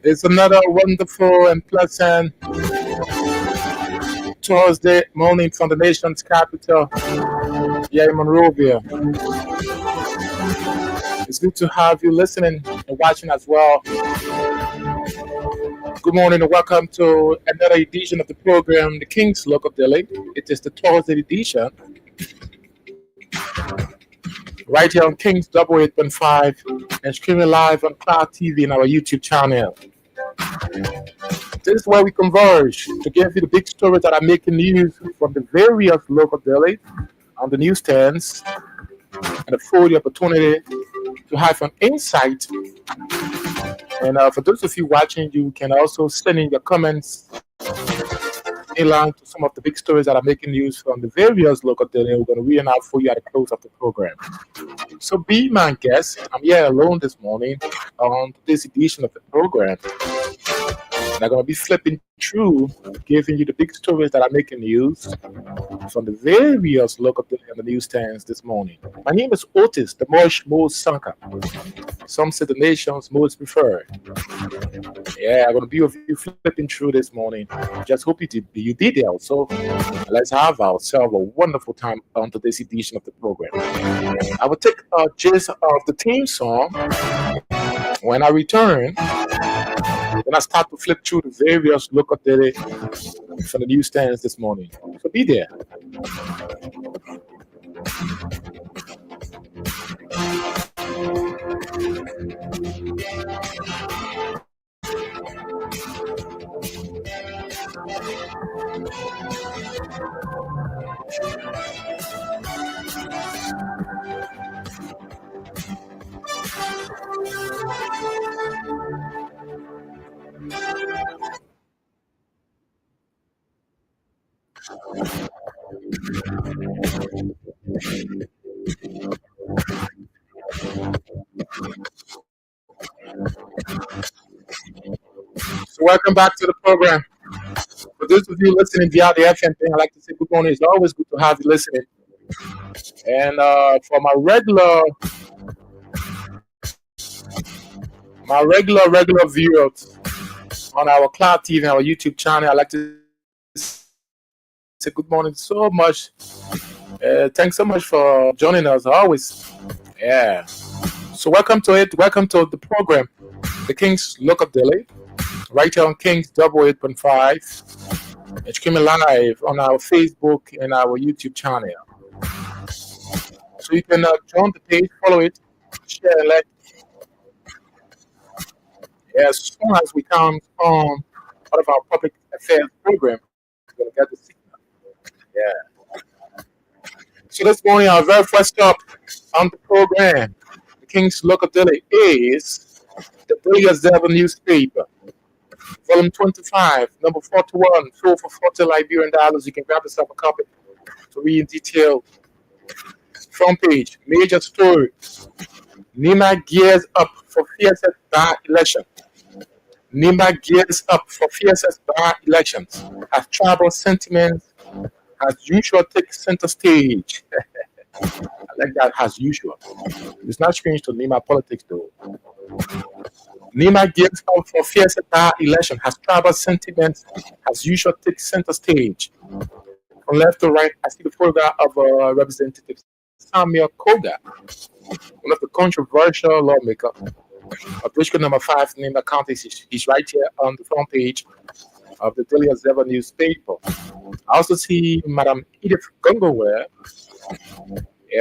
It's another wonderful and pleasant Thursday morning from the nation's capital, here in Monrovia. It's good to have you listening and watching as well. Good morning and welcome to another edition of the program, The King's Local Daily. It is the Thursday edition, right here on King's Double 8.5 and streaming live on Cloud TV and our YouTube channel. This is where we converge to give you the big stories that are making news from the various local dailies on the newsstands and afford the opportunity to have an insight. And for those of you watching, you can also send in your comments in line to some of the big stories that are making news from the various local dailies. We're going to read them out for you at the close of the program. So be my guest. I'm here alone this morning on this edition of the program. And I'm going to be flipping through, giving you the big stories that are making news from the various local dailies on the newsstands this morning. My name is Otis, the Mosh Mo Sanka. Some say the nation's most preferred. Yeah, I'm going to be with you flipping through this morning. Just hope you did it also. Let's have ourselves a wonderful time on today's edition of the program. I will take a gist of the theme song. When I return, then I start to flip through the various local daily from the newsstands this morning. So be there. So welcome back to the program. For those of you listening via the FM thing, I like to say good morning. It's always good to have you listening. And for my regular viewers on our Cloud TV and our YouTube channel, I like to say good morning so much. Thanks so much for joining us always. Yeah. So welcome to it. Welcome to the program, The King's Local Daily, right here on King's Double 8.5 and streaming live on our Facebook and our YouTube channel. So you can join the page, follow it, share, and like. As soon as we come on out of our public affairs program, we're gonna get the signal. Yeah. So this morning, our very first stop on the program, the King's Local Daily, is the Daily Observer newspaper, volume 25, number 41, sold for 40 Liberian dollars. You can grab yourself a copy to read in detail. Front page, major story. Nima gears up for fiercest by-election. Nima gears up for fiercest by-elections as tribal sentiments, as usual, take center stage. I like that, as usual. It's not strange to Nima politics, though. Nima gears up for fiercest by-election as tribal sentiments, as usual, take center stage. From left to right, I see the photograph of Representative Samuel Koga, one of the controversial lawmakers of district number 5 in the county. He's right here on the front page of the Daily Observer newspaper. I also see Madam Edith Gungoware,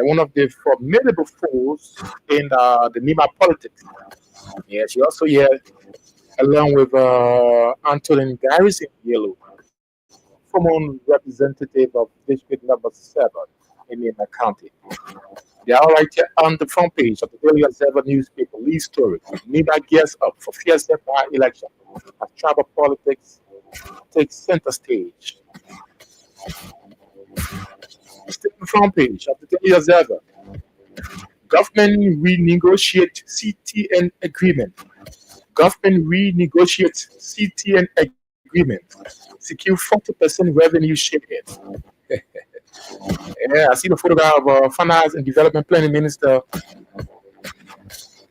one of the formidable foes in the Nima politics. Yeah, she also here along with Antonin Garrison Yellow, former representative of district number 7 in Nima County. They are all right here on the front page of the Daily Observer newspaper. Lead story. Nima gears up for fierce by-election as tribal politics takes center stage. Still on the front page of the Daily Observer. Government renegotiate CTN agreement. Government renegotiates CTN agreement. Secure 40% revenue share. Yeah, I see the photograph of Finance and Development Planning Minister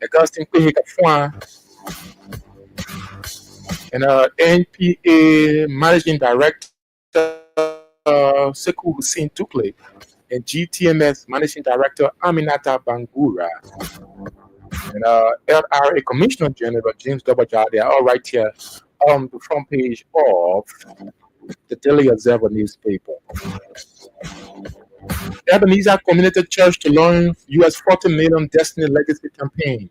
Augustine Kweheka and NPA Managing Director Sekou Hussein Tukle and GTMS Managing Director Aminata Bangura and LRA Commissioner General James Dobaja. They are all right here on the front page of the Daily Observer newspaper. Ebenezer Community Church to launch US $40 million Destiny Legacy campaign.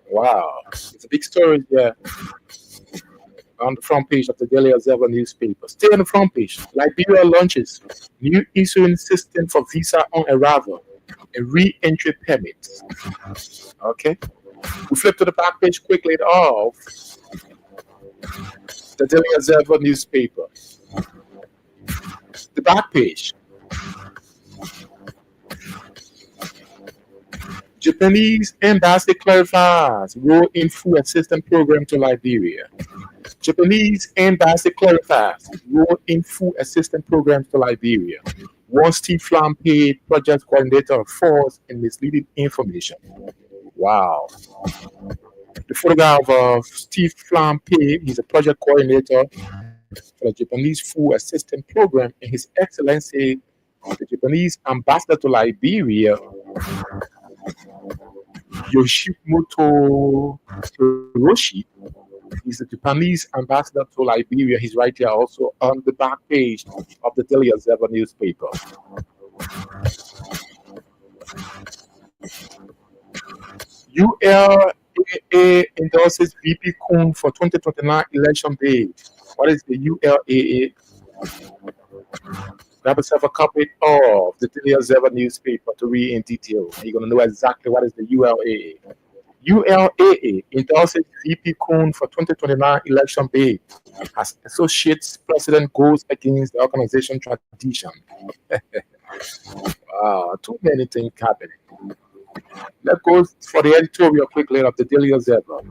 Wow, it's a big story there on the front page of the Daily Observer newspaper. Stay on the front page. Liberia launches new issuing system for visa on arrival and re-entry permits. Okay, we flip to the back page quickly of the Daily Observer newspaper. The back page. Japanese embassy clarifies role in food assistance program to Liberia. Japanese embassy clarifies role in food assistance programs to Liberia. One Steve Flampe, project coordinator of false and misleading information. Wow. The photograph of Steve Flampe, he's a project coordinator for the Japanese Food Assistance Program, and His Excellency, the Japanese Ambassador to Liberia, Yoshimoto Hiroshi, is the Japanese Ambassador to Liberia. He's right here also on the back page of the Daily Observer newspaper. ULAA endorses VP Kun for 2029 election bid. What is the ULAA? Grab yourself a copy of the Daily Observer newspaper to read in detail. And you're going to know exactly what is the ULAA. ULAA endorses VP Kun for 2029 election bid as Associate President goes against the organization tradition. Wow, too many things happening. Let's go for the editorial quickly of the Daily Observer.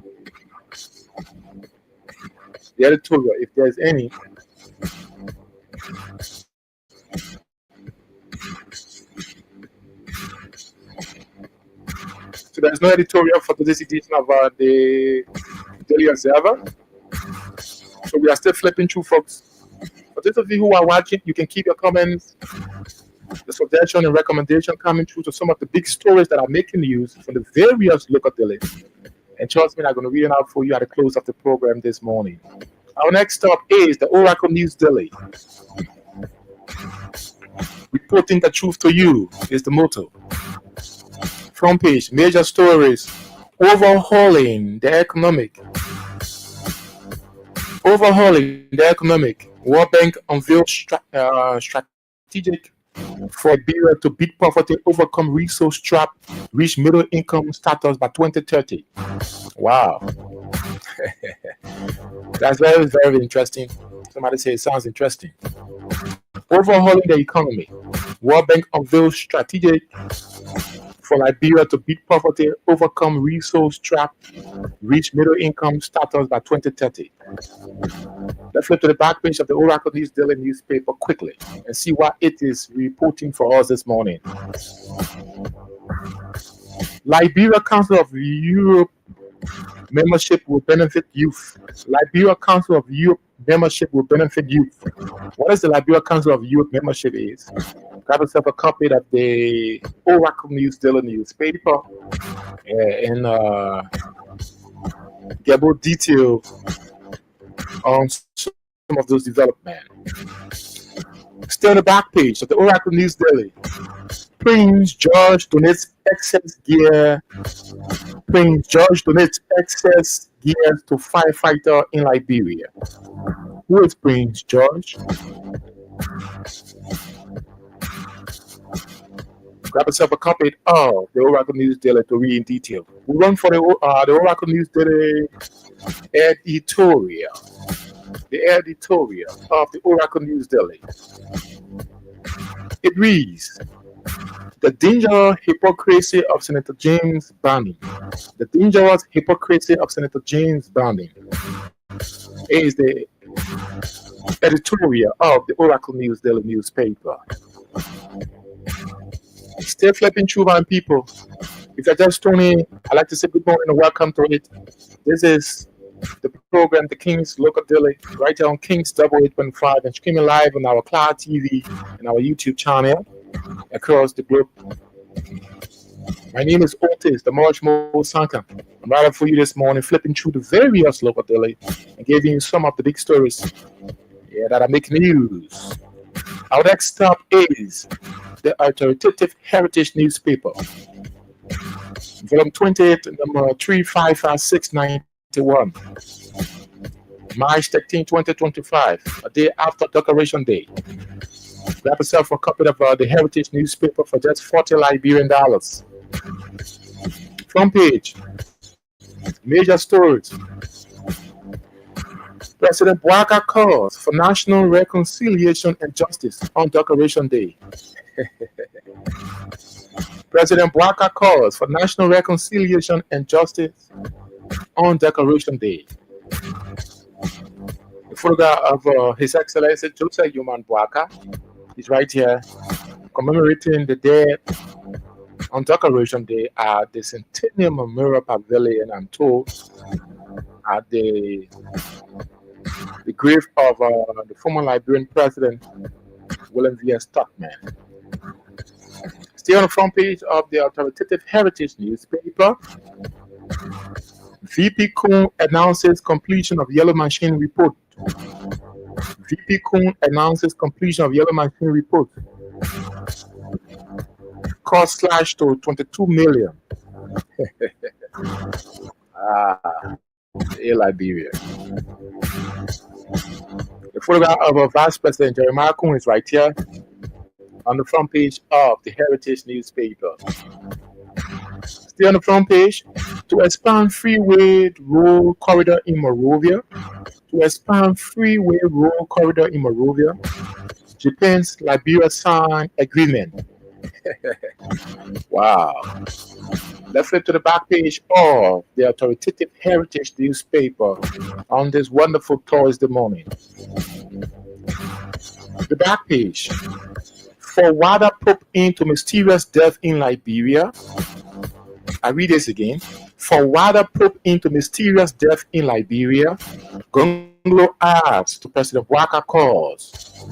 The editorial, if there's any. So there's no editorial for today's edition of the Daily Observer. So we are still flipping through, folks. For those of you who are watching, you can keep your comments, the suggestion and recommendation coming through to some of the big stories that are making news from the various local dailies. And trust me, I'm going to read it out for you at the close of the program this morning. Our next stop is the Oracle News Daily. Reporting the truth to you is the motto. Front page, major stories. Overhauling the economic. World Bank unveiled strategic for Liberia to beat poverty, overcome resource trap, reach middle income status by 2030. Wow. That's very, very interesting. Somebody say it sounds interesting. Overhauling the economy. World Bank unveils strategic for Liberia to beat poverty, overcome resource trap, reach middle income status by 2030. Let's flip to the back page of the Oracle News Daily newspaper quickly and see what it is reporting for us this morning. Liberia Council of Europe membership will benefit youth. Liberia Council of Europe membership will benefit youth. What is the Liberia Council of Europe membership is? Grab yourself a copy of the Oracle News Daily newspaper and get more detail on some of those developments. Still on the back page of the Oracle News Daily. Prince George donates excess gear. Prince George donates excess gears to firefighter in Liberia. Who is Prince George? Grab yourself a copy of the Oracle News Daily to read in detail. We run for the Oracle News Daily editorial. The editorial of the Oracle News Daily. It reads, the dangerous hypocrisy of Senator James Banning. The dangerous hypocrisy of Senator James Banning is the editorial of the Oracle News Daily newspaper. Stay flipping through, my people. If you're just tuning, I'd like to say good morning and welcome to it. This is the program, The King's Local Daily, right here on King's 88.5 and streaming live on our Cloud TV and our YouTube channel across the globe. My name is Otis, the March Mo Sanka. I'm right for you this morning, flipping through the various local daily and giving you some of the big stories that are making news. Our next stop is the authoritative Heritage newspaper. Volume 28, number 35691. March 13, 2025, a day after Decoration Day. Grab yourself a copy of the Heritage newspaper for just $40 Liberian. Front page, major stories. President Bouaka calls for national reconciliation and justice on Decoration Day. President Bouaka calls for national reconciliation and justice on Decoration Day. The photograph of His Excellency Joseph Yoman Bouaka is right here, commemorating the dead on Decoration Day at the Centennial Memorial Pavilion, I'm told, at the grave of the former Liberian President, William V. Stockman. Still on the front page of the authoritative Heritage newspaper, VP Kuhn announces completion of Yellow Machine report. VP Kuhn announces completion of Yellow Machine report. Cost slashed to 22 million. Liberia. The photograph of a Vice President Jeremiah Kuhn is right here on the front page of the Heritage newspaper. Still on the front page, to expand freeway road corridor in Monrovia. To expand freeway road corridor in Monrovia, Japan's Liberia signed agreement. Wow. Let's flip to the back page of the authoritative Heritage newspaper on this wonderful Thursday morning. The back page. Forwarder Pope into mysterious death in Liberia. I read this again. Forwarder Pope into mysterious death in Liberia. Gonglo adds to President Bouaka calls.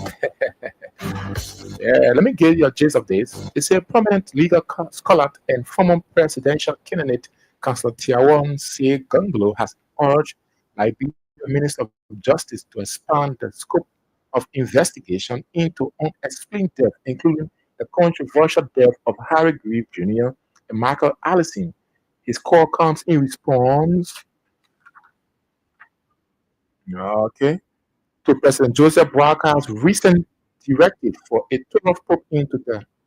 Let me give you a gist of this. It's a prominent legal scholar and former presidential candidate, Councillor Tiawan C. Gonglo, has urged Liberia the Minister of Justice to expand the scope of investigation into unexplained death, including the controversial death of Harry Grieve Jr. and Michael Allison. His call comes in response, okay, to President Joseph Boakar's recent directive for a thorough probe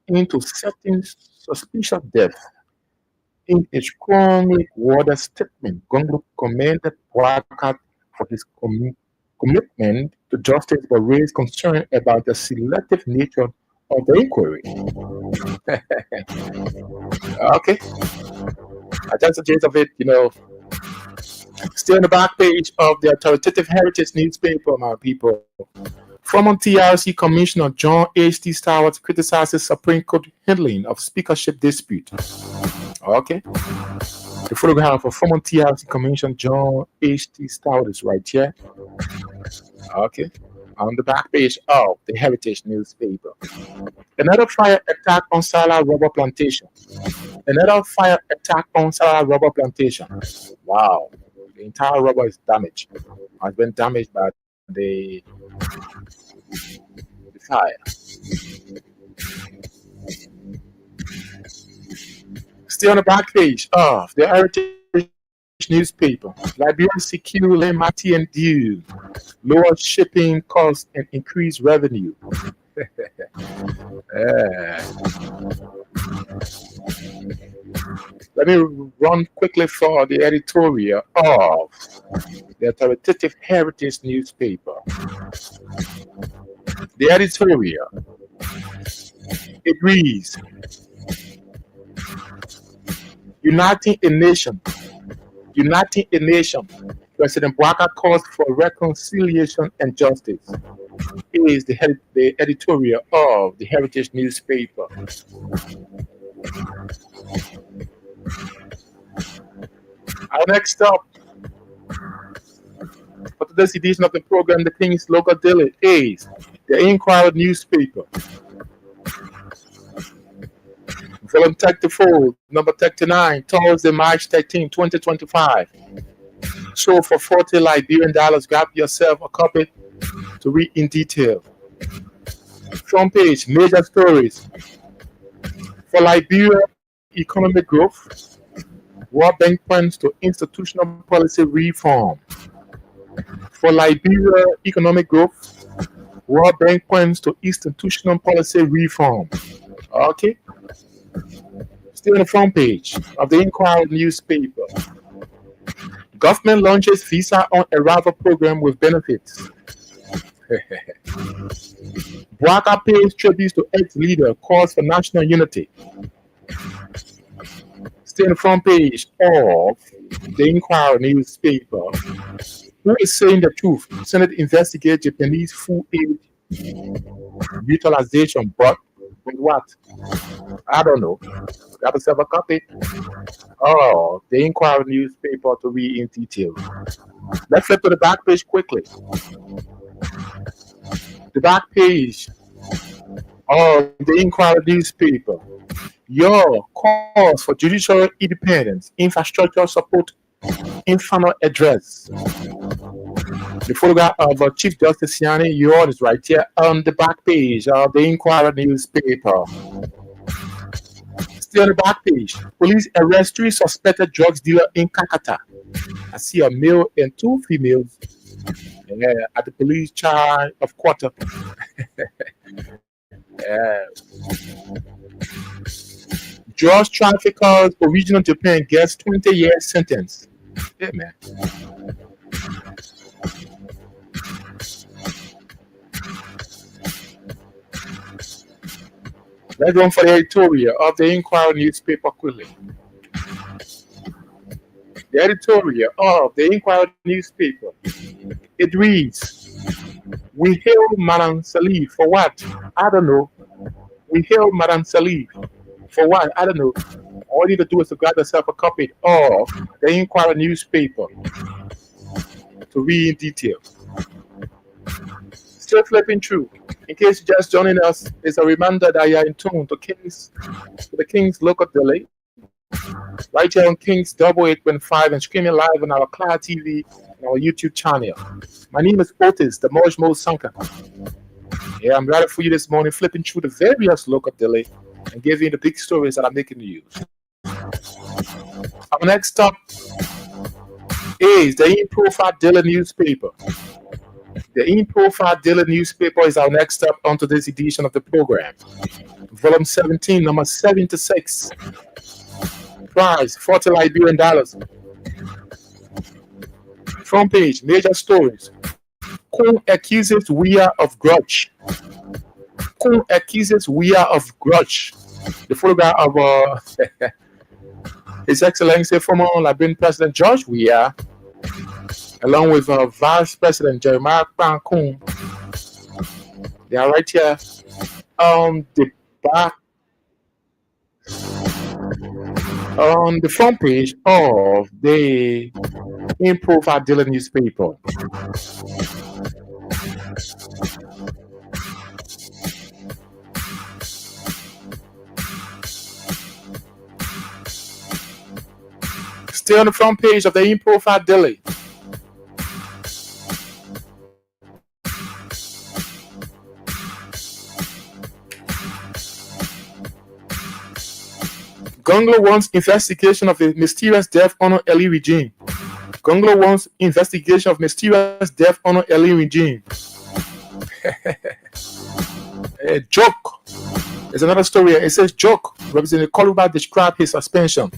into certain suspicious deaths. In a strongly worded statement, Gongo commended Boakar for his commitment to justice but raised concern about the selective nature of the inquiry. Okay, I just suggest of it, still on the back page of the authoritative Heritage newspaper, my people. Former TRC Commissioner John H.T. Stewart criticizes Supreme Court handling of speakership dispute. Okay. The photograph of former TRC Commissioner John H.T. Stewart is right here. Okay. On the back page of the Heritage newspaper. Another fire attack on Salah rubber plantation. Another fire attack on Salah rubber plantation. Wow. The entire rubber is damaged. Has been damaged by the fire. Still on the back page of the Heritage newspaper. Liberia secure Lemati and due. Lower shipping costs and increased revenue. Let me run quickly for the editorial of the authoritative Heritage newspaper. The editorial, it reads, Uniting a nation, President Boakar calls for reconciliation and justice. Is the editorial of the Heritage newspaper. Our next up for today's edition of the program, the King's Local Daily, is the Inquirer newspaper. Volume 34, number 39, Thursday, March 13, 2025. So for $40 grab yourself a copy to read in detail. Front page, major stories. For Liberia economic growth, World Bank points to institutional policy reform. For Liberia economic growth, World Bank points to institutional policy reform. Okay. Still on the front page of the Inquirer newspaper. Government launches visa on arrival program with benefits. Boakar pays tributes to ex-leader, calls for national unity. Still on the front page of the Inquirer newspaper. Who is saying the truth? Senate investigates Japanese food aid utilization, but with what? I don't know. Got yourself a copy. Oh, the Inquirer newspaper to read in detail. Let's flip to the back page quickly. The back page of the Inquirer newspaper. Your calls for judicial independence, infrastructure support, informal address. The photograph of Chief Justice Siani Yord is right here on the back page of the Inquirer newspaper. Still on the back page, police arrest 3 suspected drugs dealer in Kakata. I see a male and 2 females at the police charge of quarter. Drugs traffickers original Japan gets 20-year sentence. Yeah, man. Let's go for the editorial of the Inquirer newspaper quickly. The editorial of the Inquirer newspaper. It reads, we hail Madam Salih for what? I don't know. We hail Madam Salih for what? I don't know. All you need to do is to grab yourself a copy of the Inquirer newspaper to read in detail. Still flipping through. In case you're just joining us, it's a reminder that you are in tune to the King's Local Daily, right here on King's 88.5 and streaming live on our Cloud TV on our YouTube channel. My name is Otis, the Mojmo Sanka. Yeah, I'm ready for you this morning, flipping through the various local daily and giving you the big stories that are making news. Our next stop is the In Profile Daily newspaper. The In Profile Daily newspaper is our next step on today's edition of the program. Volume 17, number 76. Price, 40 Liberian dollars. Front page, major stories. Kun accuses Weah of grudge. Kun accuses Weah of grudge. The photograph of His Excellency former Liberian President George Weah, along with Vice President Jeremiah Kun. They are right here on the back, on the front page of the In Profile Daily newspaper. Still on the front page of the In Profile Daily. Gonglo wants investigation of the mysterious death on Ali regime. Gonglo wants investigation of mysterious death on Ali regime. A joke. There's another story here. It says joke. Representative Koluba described his suspension.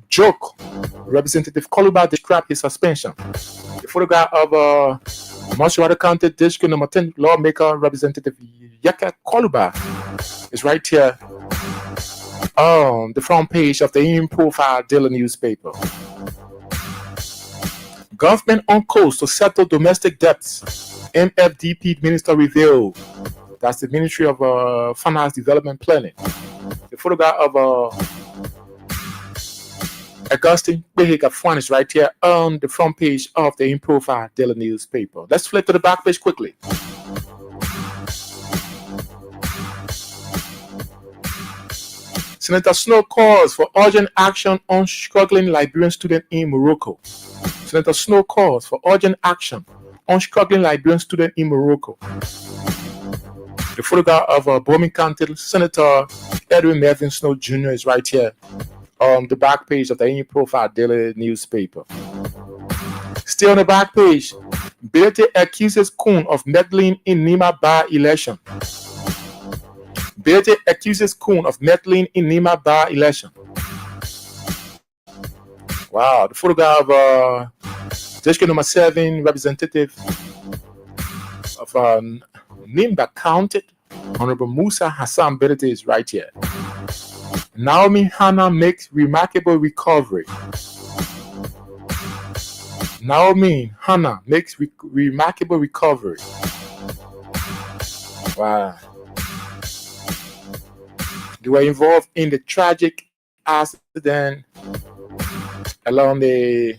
Joke. Representative Koluba described his suspension. The photograph of Montserrat County District Number 10 lawmaker Representative Yaka Koluba is right here on the front page of the In Profile Daily newspaper. Government on course to settle domestic debts. MFDP minister revealed. That's the Ministry of Finance Development Planning. The photograph of Augustine Behika is right here on the front page of the In Profile Daily newspaper. Let's flip to the back page quickly. Senator Snow calls for urgent action on struggling Liberian student in Morocco. Senator Snow calls for urgent action on struggling Liberian student in Morocco. The photograph of Birmingham County Senator Edwin Melvin Snow Jr. is right here on the back page of the In Profile Daily newspaper. Still on the back page, Bilete accuses Kun of meddling in Nima Bar election. Bilete accuses Kun of meddling in Nima Bar election. Wow, the photograph of District Number 7 representative of Nimba County, Honorable Musa Hassan Bilete is right here. Naomi Hannah makes remarkable recovery. Naomi Hannah makes remarkable recovery. Wow. They were involved in the tragic accident along the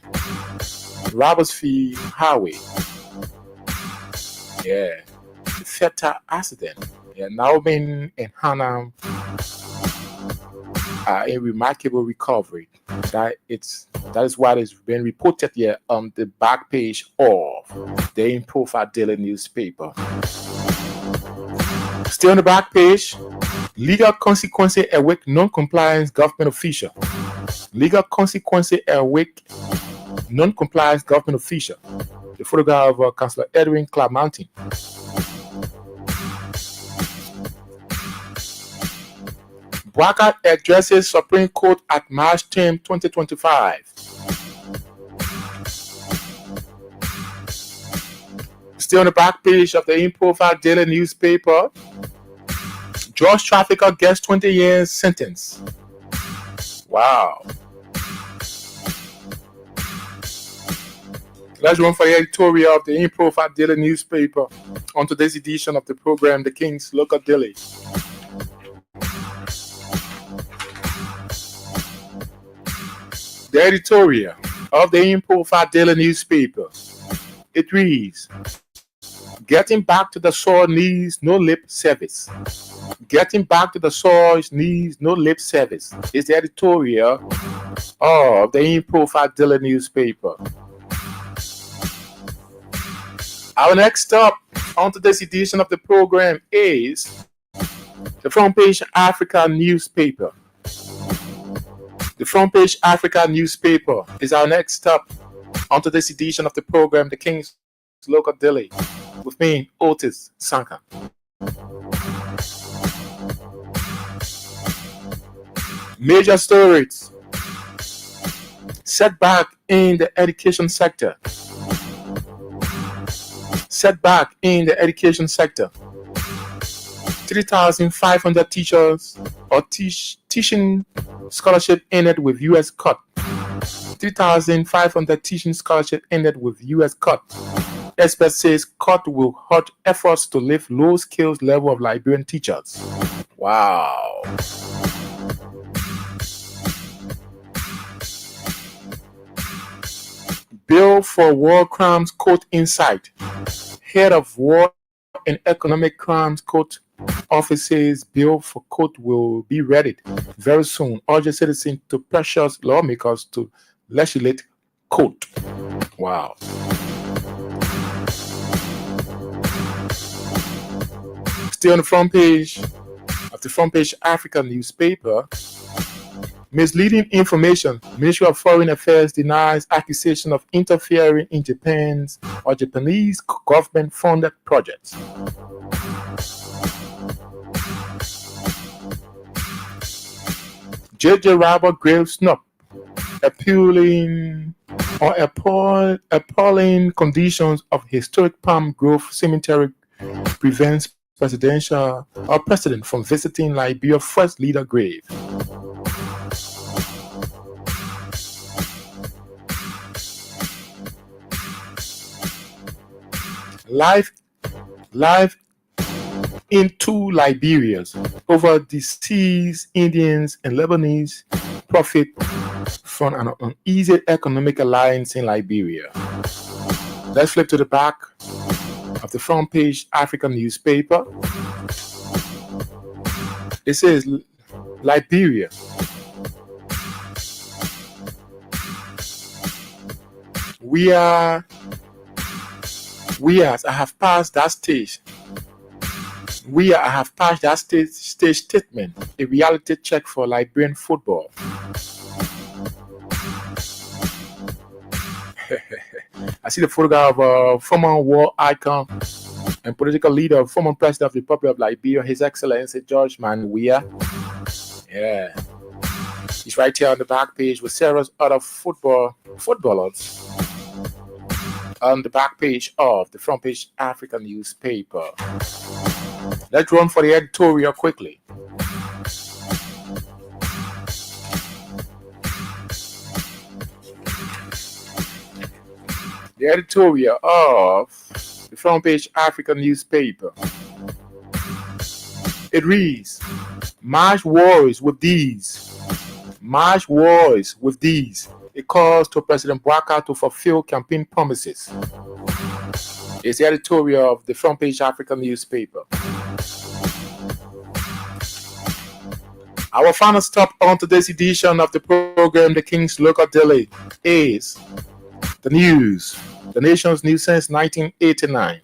Robertsfield Highway. Yeah. The fatal accident. Yeah, Naomi and Hannah a remarkable recovery. That is what is being reported here on the back page of the In Profile Daily newspaper. Still on the back page, legal consequences await non-compliance government official. Legal consequences await non-compliance government official. The photograph of Councillor Edwin Clamantin. Bwaka addresses Supreme Court at March 10, 2025. Still on the back page of the In Profile Daily newspaper, drugs trafficker gets 20 years sentence. Wow. Let's run for the editorial of the In Profile Daily newspaper on today's edition of the program, The King's Local Daily. The editorial of the In Profile Daily newspaper. It reads, Getting back to the soil needs no lip service. Getting back to the soil needs no lip service. Is the editorial of the In Profile Daily newspaper. Our next stop on today's edition of the program is the Front Page Africa newspaper. The Front Page Africa newspaper is our next stop on today's edition of the program, The King's Local Daily, with me, Otis Sanka. Major stories. Setback in the education sector. Setback in the education sector. 3,500 teachers or teaching scholarship ended with U.S. cut. 3,500 teaching scholarship ended with U.S. cut. Expert says cut will hurt efforts to lift low skills level of Liberian teachers. Wow. Bill for War Crimes Court Insight. Head of War and Economic Crimes Court Office says bill for court will be ready very soon. Urges citizens to pressure lawmakers to legislate court. Wow. Still on the front page of the Front Page Africa newspaper. Misleading information. Ministry of Foreign Affairs denies accusation of interfering in Japanese government-funded projects. J.J. Robert Graves Snup, appalling conditions of historic Palm Grove Cemetery prevents president from visiting Liberia's first leader grave. Live into Liberia's over deceased Indians and Lebanese profit from an uneasy economic alliance in Liberia. Let's flip to the back of the Front Page Africa newspaper. It says Liberia. I have passed that stage. I have passed that stage statement, a reality check for Liberian football. I see the photograph of a former war icon and political leader, former president of the Republic of Liberia, His Excellency George Weah. Yeah. He's right here on the back page with several other footballers on the back page of the Front Page Africa newspaper. Let's run for the editorial quickly. The editorial of the Front Page Africa newspaper. It reads, March wars with these. It calls to President Bouaka to fulfill campaign promises. It's the editorial of the Front Page Africa newspaper. Our final stop on today's edition of the program, The King's Local Daily, is the news. The nation's news since 1989.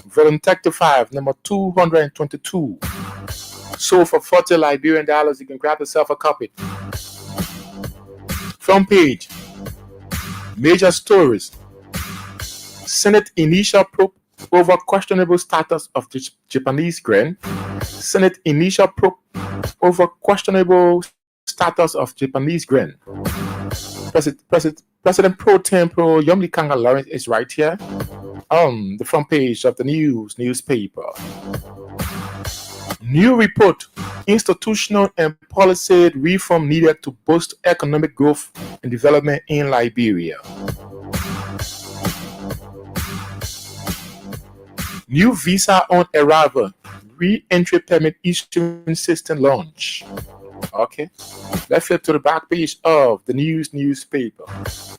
Volume 35, number 222. Sold for $40 Liberian. You can grab yourself a copy. Front page. Major stories. Senate initial probe over questionable status of the Japanese grain. Senate initial probe over questionable status of Japanese grain. President Pro Tempore Yomli Kanga Lawrence is right here on the front page of the newspaper. New report: institutional and policy reform needed to boost economic growth and development in Liberia. New visa on arrival, re-entry permit issuing system launch. Okay, let's flip to the back page of the newspaper.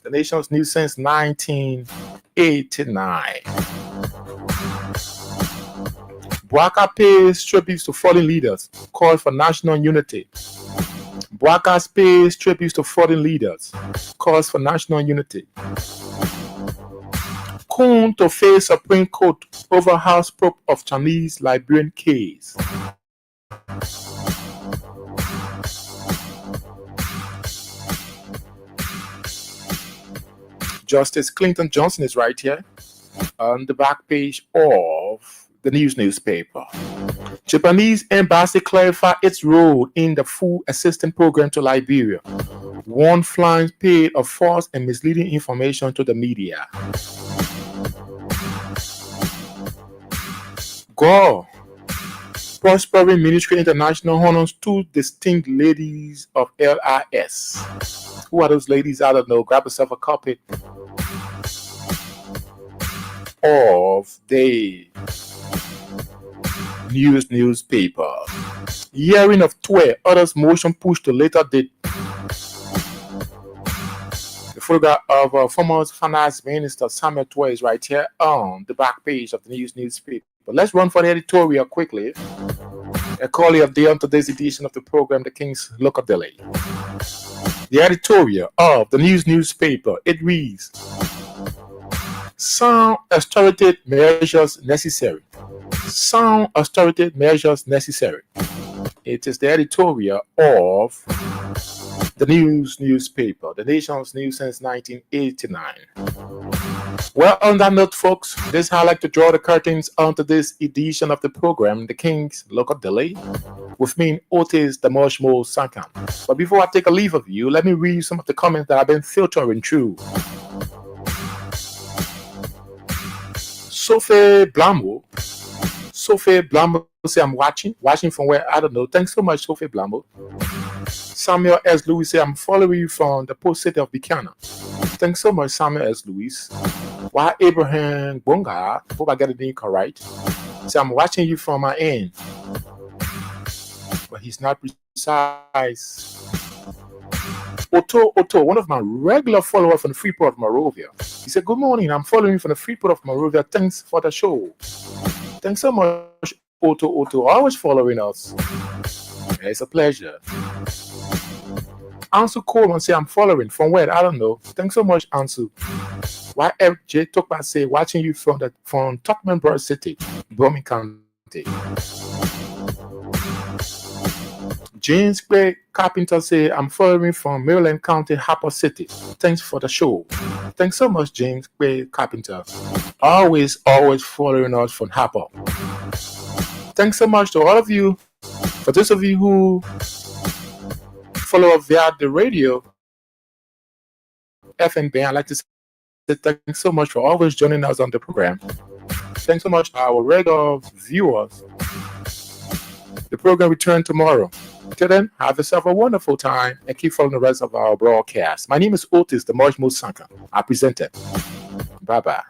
The nation's news since 1989. Bouaka pays tributes to fallen leaders, calls for national unity. Bouaka pays tributes to fallen leaders, calls for national unity. Kun to face Supreme Court over House probe of Chinese Liberian case. Justice Clinton Johnson is right here on the back page of the newspaper. Japanese embassy clarified its role in the food assistance program to Liberia. One flying paid of false and misleading information to the media. Gore. Prospering Ministry International honors 2 distinct ladies of LIS. Who are those ladies? I don't know. Grab yourself a copy of the newspaper. Hearing of 12 others motion pushed to later date. The photograph of former Finance Minister Samuel Tway is right here on the back page of the newspaper. But let's run for the editorial quickly. A call of the on today's edition of the program, The King's Local Daily. The editorial of the newspaper, it reads, sound austerity measures necessary. Sound austerity measures necessary. It is the editorial of the newspaper, the nation's news since 1989. Well, on that note, folks, this is how I like to draw the curtains onto this edition of the program, The King's Local Daily, with me, Otis the Moshmo Sankan. But before I take a leave of you, let me read some of the comments that I've been filtering through. Sophie Blambo say I'm watching from where, I don't know. Thanks so much, Sophie Blambo. Samuel S. Lewis say I'm following you from the post city of Buchanan. Thanks so much, Samuel S. Lewis. Why Abraham Bonga, hope I got the name correct. Say I'm watching you from my end. But he's not precise. Otto, one of my regular followers from the Freeport of Monrovia. He said, good morning, I'm following you from the Freeport of Monrovia. Thanks for the show. Thanks so much, Otto, always following us. Yeah, it's a pleasure. Ansu Coleman say I'm following from where? I don't know. Thanks so much, Ansu. YFJ Tokpa say watching you from Tuckman City, Birmingham County. James Gray Carpenter say I'm following from Maryland County, Harper City. Thanks for the show. Thanks so much, James Gray Carpenter. Always following us from Harper. Thanks so much to all of you. For those of you who follow up via the radio, FM band, I'd like to say thanks so much for always joining us on the program. Thanks so much to our regular viewers. The program returns tomorrow. Till then, have yourself a wonderful time and keep following the rest of our broadcast. My name is Otis, the Moshmo Sanka. I present it. Bye-bye.